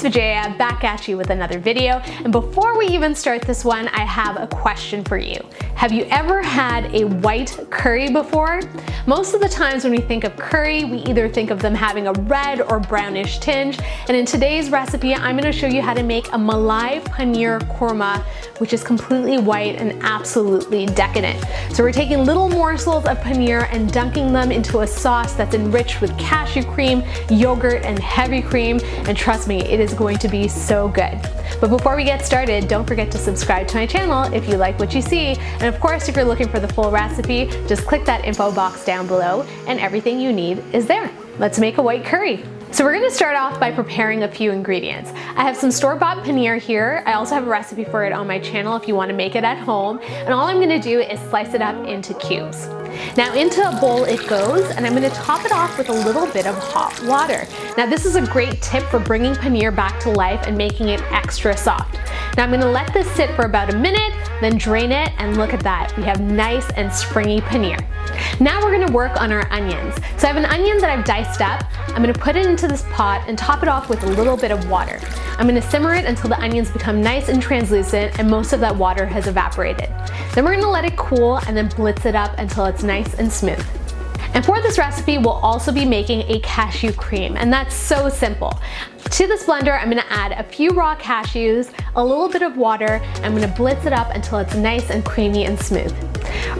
it's Vijaya back at you with another video. And before we even start this one, I have a question for you. Have you ever had a white curry before? Most of the times when we think of curry, we either think of them having a red or brownish tinge. And in today's recipe, I'm going to show you how to make a Malai Paneer Korma, which is completely white and absolutely decadent. So we're taking little morsels of paneer and dunking them into a sauce that's enriched with cashew cream, yogurt, and heavy cream. And trust me, it is going to be so good. But before we get started, don't forget to subscribe to my channel if you like what you see. And of course, if you're looking for the full recipe, just click that info box down below and everything you need is there. Let's make a white curry. So we're gonna start off by preparing a few ingredients. I have some store-bought paneer here. I also have a recipe for it on my channel if you wanna make it at home. And all I'm gonna do is slice it up into cubes. Now into a bowl it goes, and I'm gonna top it off with a little bit of hot water. Now this is a great tip for bringing paneer back to life and making it extra soft. Now I'm gonna let this sit for about a minute, then drain it, and look at that. We have nice and springy paneer. Now we're gonna work on our onions. So I have an onion that I've diced up. I'm gonna put it into this pot and top it off with a little bit of water. I'm gonna simmer it until the onions become nice and translucent and most of that water has evaporated. Then we're gonna let it cool and then blitz it up until it's nice and smooth. And for this recipe, we'll also be making a cashew cream, and that's so simple. To this blender, I'm gonna add a few raw cashews, a little bit of water, and I'm gonna blitz it up until it's nice and creamy and smooth.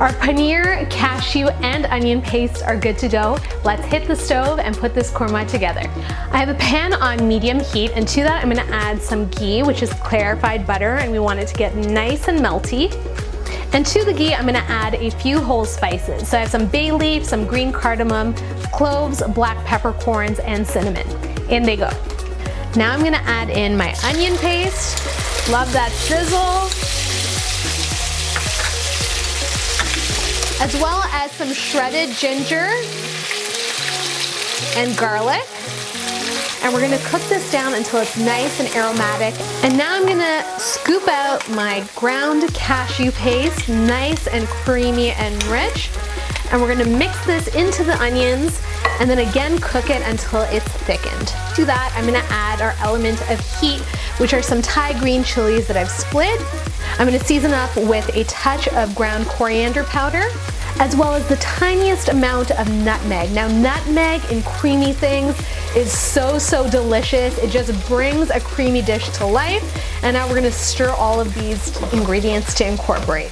Our paneer, cashew, and onion paste are good to go. Let's hit the stove and put this korma together. I have a pan on medium heat, and to that I'm gonna add some ghee, which is clarified butter, and we want it to get nice and melty. And to the ghee, I'm gonna add a few whole spices. So I have some bay leaf, some green cardamom, cloves, black peppercorns, and cinnamon. In they go. Now I'm gonna add in my onion paste. Love that sizzle. As well as some shredded ginger and garlic. And we're gonna cook this down until it's nice and aromatic. And now I'm gonna scoop out my ground cashew paste, nice and creamy and rich. And we're gonna mix this into the onions and then again cook it until it's thickened. To that, I'm gonna add our element of heat, which are some Thai green chilies that I've split. I'm gonna season up with a touch of ground coriander powder, as well as the tiniest amount of nutmeg. Now nutmeg in creamy things is so delicious. It just brings a creamy dish to life. And now we're gonna stir all of these ingredients to incorporate.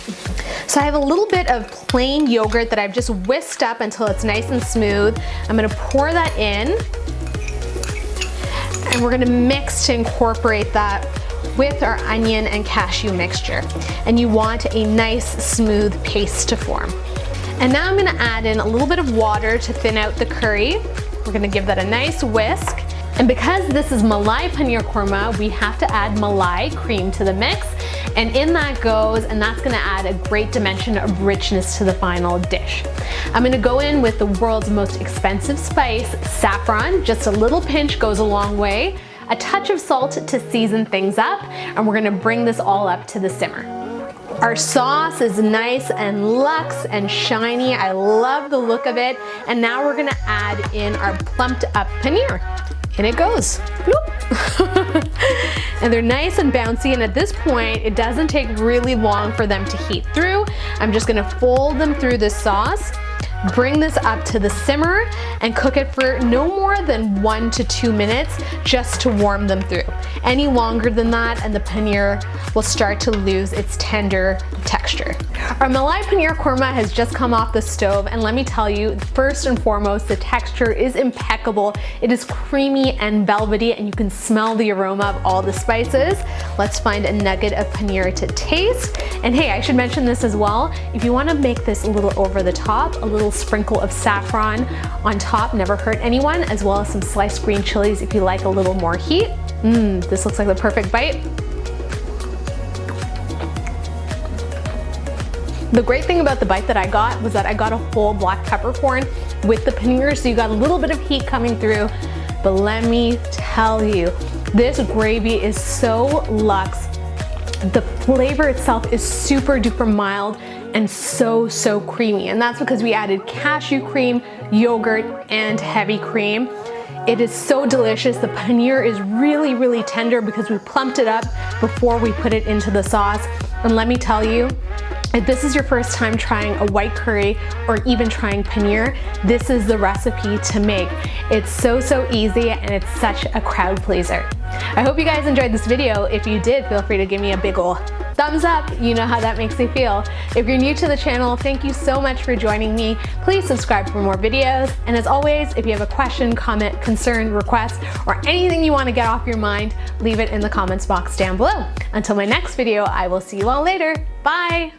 So I have a little bit of plain yogurt that I've just whisked up until it's nice and smooth. I'm gonna pour that in. And we're gonna mix to incorporate that with our onion and cashew mixture. And you want a nice smooth paste to form. And now I'm gonna add in a little bit of water to thin out the curry. We're gonna give that a nice whisk. And because this is Malai Paneer Korma, we have to add Malai cream to the mix. And in that goes, and that's gonna add a great dimension of richness to the final dish. I'm gonna go in with the world's most expensive spice, saffron. Just a little pinch goes a long way. A touch of salt to season things up, and we're gonna bring this all up to the simmer. Our sauce is nice and luxe and shiny. I love the look of it. And now we're gonna add in our plumped up paneer. In it goes. And they're nice and bouncy, and at this point, it doesn't take really long for them to heat through. I'm just gonna fold them through this sauce, bring this up to the simmer, and cook it for no more than 1 to 2 minutes just to warm them through. Any longer than that and the paneer will start to lose its tender texture. Our Malai Paneer Korma has just come off the stove, and let me tell you, first and foremost, the texture is impeccable. It is creamy and velvety, and you can smell the aroma of all the spices. Let's find a nugget of paneer to taste. And hey, I should mention this as well. If you want to make this a little over the top, a little sprinkle of saffron on top never hurt anyone, as well as some sliced green chilies if you like a little more heat. This looks like the perfect bite. The great thing about the bite that I got was that I got a whole black peppercorn with the paneer, so you got a little bit of heat coming through. But let me tell you, this gravy is so luxe. The flavor itself is super duper mild and so creamy, and that's because we added cashew cream, yogurt, and heavy cream. It is so delicious. The paneer is really, really tender because we plumped it up before we put it into the sauce. And let me tell you, if this is your first time trying a white curry or even trying paneer, this is the recipe to make. It's so easy and it's such a crowd pleaser. I hope you guys enjoyed this video. If you did, feel free to give me a big ol' thumbs up. You know how that makes me feel. If you're new to the channel, thank you so much for joining me. Please subscribe for more videos. And as always, if you have a question, comment, concern, request, or anything you want to get off your mind, leave it in the comments box down below. Until my next video, I will see you all later. Bye.